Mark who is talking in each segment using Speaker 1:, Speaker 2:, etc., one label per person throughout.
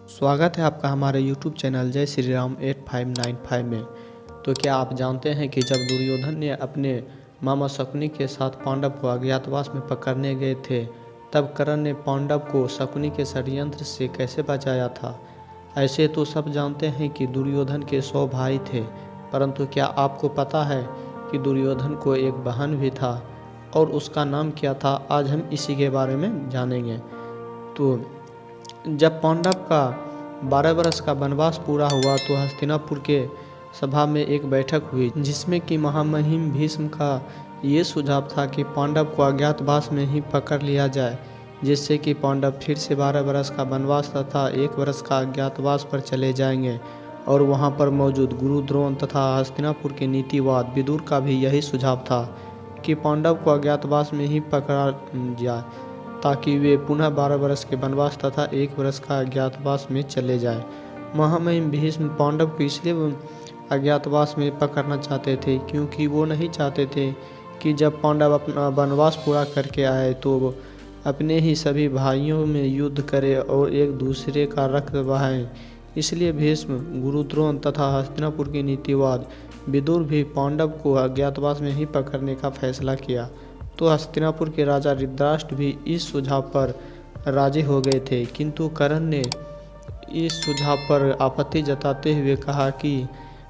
Speaker 1: स्वागत है आपका हमारे YouTube चैनल जय श्री राम 8595 में। तो क्या आप जानते हैं कि जब दुर्योधन ने अपने मामा शकुनी के साथ पांडव को अज्ञातवास में पकड़ने गए थे, तब कर्ण ने पांडव को शकुनी के षड्यंत्र से कैसे बचाया था। ऐसे तो सब जानते हैं कि दुर्योधन के 100 भाई थे, परंतु क्या आपको पता है कि दुर्योधन को एक बहन भी था और उसका नाम क्या था। आज हम इसी के बारे में जानेंगे। तो जब पांडव का 12 वर्ष का वनवास पूरा हुआ तो हस्तिनापुर के सभा में एक बैठक हुई, जिसमें कि महामहिम भीष्म का ये सुझाव था कि पांडव को अज्ञातवास में ही पकड़ लिया जाए, जिससे कि पांडव फिर से 12 वर्ष का वनवास तथा 1 वर्ष का अज्ञातवास पर चले जाएंगे। और वहां पर मौजूद गुरु द्रोण तथा हस्तिनापुर के नीतिवाद विदुर का भी यही सुझाव था कि पांडव को अज्ञातवास में ही पकड़ा जाए, ताकि वे पुनः 12 वर्ष के वनवास तथा 1 वर्ष का अज्ञातवास में चले जाएं। महामहिम भीष्म पांडव को इसलिए अज्ञातवास में पकड़ना चाहते थे क्योंकि वो नहीं चाहते थे कि जब पांडव अपना वनवास पूरा करके आए तो वो अपने ही सभी भाइयों में युद्ध करे और एक दूसरे का रक्त बहाएं। इसलिए भीष्म, गुरुद्रोण तथा हस्तिनापुर के नीतिवाद विदुर भी पांडव को अज्ञातवास में ही पकड़ने का फैसला किया। तो हस्तिनापुर के राजा धृतराष्ट्र भी इस सुझाव पर राजी हो गए थे, किंतु कर्ण ने इस सुझाव पर आपत्ति जताते हुए कहा कि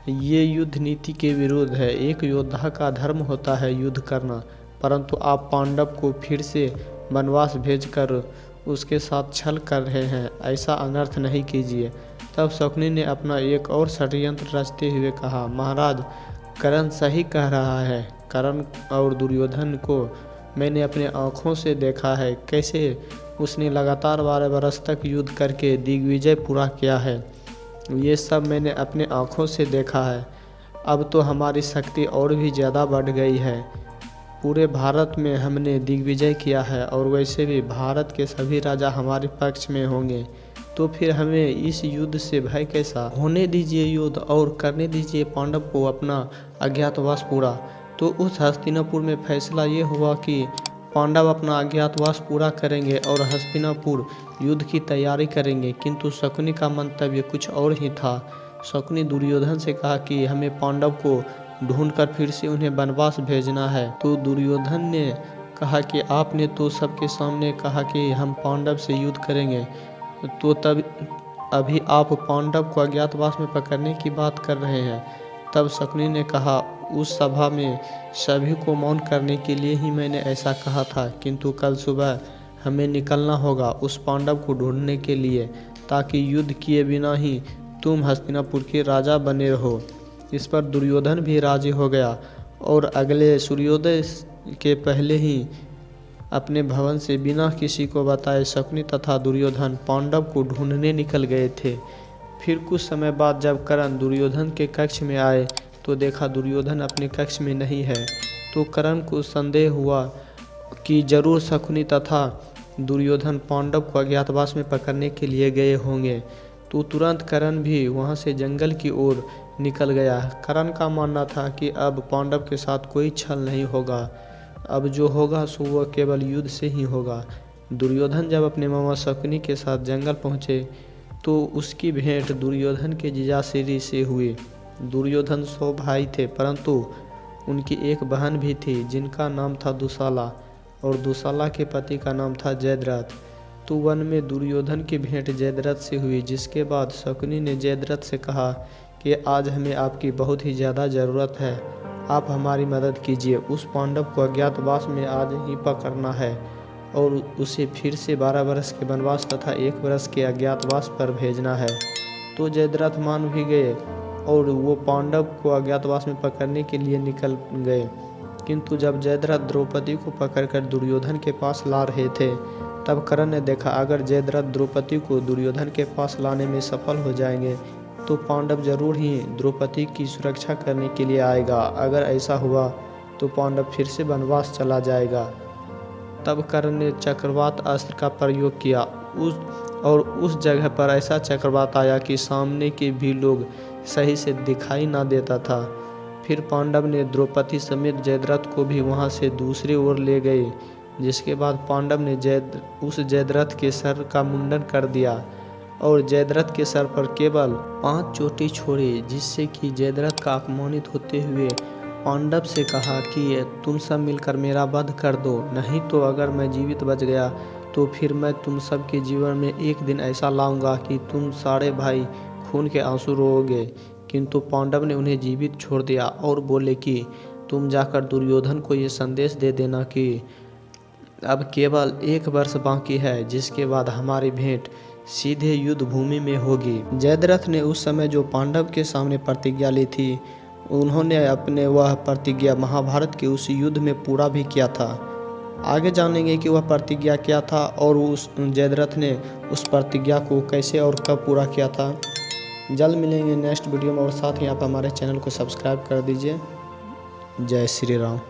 Speaker 1: ये युद्ध नीति के विरुद्ध है। एक योद्धा का धर्म होता है युद्ध करना, परंतु आप पांडव को फिर से वनवास भेजकर उसके साथ छल कर रहे हैं, ऐसा अनर्थ नहीं कीजिए। तब शकुनी ने अपना एक और षड्यंत्र रचते हुए कहा, महाराज, कर्ण सही कह रहा है। कर्ण और दुर्योधन को मैंने अपने आँखों से देखा है, कैसे उसने लगातार 12 वर्ष तक युद्ध करके दिग्विजय पूरा किया है। ये सब मैंने अपने आँखों से देखा है। अब तो हमारी शक्ति और भी ज़्यादा बढ़ गई है। पूरे भारत में हमने दिग्विजय किया है और वैसे भी भारत के सभी राजा हमारे पक्ष में होंगे, तो फिर हमें इस युद्ध से भय कैसा। होने दीजिए युद्ध और करने दीजिए पांडव को अपना अज्ञातवास पूरा। तो उस हस्तिनापुर में फैसला ये हुआ कि पांडव अपना अज्ञातवास पूरा करेंगे और हस्तिनापुर युद्ध की तैयारी करेंगे। किंतु शकुनी का मंतव्य कुछ और ही था। शकुनी दुर्योधन से कहा कि हमें पांडव को ढूंढकर फिर से उन्हें वनवास भेजना है। तो दुर्योधन ने कहा कि आपने तो सबके सामने कहा कि हम पांडव से युद्ध करेंगे, तो तब अभी आप पांडव को अज्ञातवास में पकड़ने की बात कर रहे हैं। तब शकुनी ने कहा, उस सभा में सभी को मौन करने के लिए ही मैंने ऐसा कहा था, किंतु कल सुबह हमें निकलना होगा उस पांडव को ढूंढने के लिए, ताकि युद्ध किए बिना ही तुम हस्तिनापुर के राजा बने रहो। इस पर दुर्योधन भी राजी हो गया और अगले सूर्योदय के पहले ही अपने भवन से बिना किसी को बताए शकुनी तथा दुर्योधन पांडव को ढूंढने निकल गए थे। फिर कुछ समय बाद जब कर्ण दुर्योधन के कक्ष में आए तो देखा दुर्योधन अपने कक्ष में नहीं है। तो कर्ण को संदेह हुआ कि जरूर शकुनी तथा दुर्योधन पांडव को अज्ञातवास में पकड़ने के लिए गए होंगे। तो तुरंत कर्ण भी वहां से जंगल की ओर निकल गया। कर्ण का मानना था कि अब पांडव के साथ कोई छल नहीं होगा, अब जो होगा सो वह केवल युद्ध से ही होगा। दुर्योधन जब अपने मामा शकुनी के साथ जंगल पहुँचे तो उसकी भेंट दुर्योधन के जीजाश्री से हुई। दुर्योधन 100 भाई थे, परंतु उनकी एक बहन भी थी जिनका नाम था दुशाला, और दुशाला के पति का नाम था जयद्रथ। तो वन में दुर्योधन की भेंट जयद्रथ से हुई, जिसके बाद शकुनी ने जयद्रथ से कहा कि आज हमें आपकी बहुत ही ज़्यादा ज़रूरत है, आप हमारी मदद कीजिए। उस पांडव को अज्ञातवास में आज ही पकड़ना है और उसे फिर से 12 वर्ष के वनवास तथा 1 वर्ष के अज्ञातवास पर भेजना है। तो जयद्रथ मान भी गए और वो पांडव को अज्ञातवास में पकड़ने के लिए निकल गए। किंतु जब जयद्रथ द्रौपदी को पकड़कर दुर्योधन के पास ला रहे थे, तब कर्ण ने देखा अगर जयद्रथ द्रौपदी को दुर्योधन के पास लाने में सफल हो जाएंगे तो पांडव जरूर ही द्रौपदी की सुरक्षा करने के लिए आएगा। अगर ऐसा हुआ तो पांडव फिर से वनवास चला जाएगा। तब कर्ण ने चक्रवात अस्त्र का प्रयोग किया और उस जगह पर ऐसा चक्रवात आया कि सामने के भी लोग सही से दिखाई ना देता था। फिर पांडव ने द्रौपदी समेत जयद्रथ को भी वहां से दूसरी ओर ले गए, जिसके बाद पांडव ने उस जयद्रथ के सर का मुंडन कर दिया और जयद्रथ के सर पर केवल 5 चोटी छोड़ी, जिससे कि जयद्रथ का अपमानित होते हुए पांडव से कहा कि तुम सब मिलकर मेरा वध कर दो, नहीं तो अगर मैं जीवित बच गया तो फिर मैं तुम सब के जीवन में एक दिन ऐसा लाऊंगा कि तुम सारे भाई खून के आंसू रोओगे। किंतु पांडव ने उन्हें जीवित छोड़ दिया और बोले कि तुम जाकर दुर्योधन को ये संदेश दे देना कि अब केवल 1 वर्ष बाकी है, जिसके बाद हमारी भेंट सीधे युद्ध भूमि में होगी। जयद्रथ ने उस समय जो पांडव के सामने प्रतिज्ञा ली थी, उन्होंने अपने वह प्रतिज्ञा महाभारत के उस युद्ध में पूरा भी किया था। आगे जानेंगे कि वह प्रतिज्ञा क्या था और उस जयद्रथ ने उस प्रतिज्ञा को कैसे और कब पूरा किया था। जल्द मिलेंगे नेक्स्ट वीडियो में, और साथ ही आप हमारे चैनल को सब्सक्राइब कर दीजिए। जय श्री राम।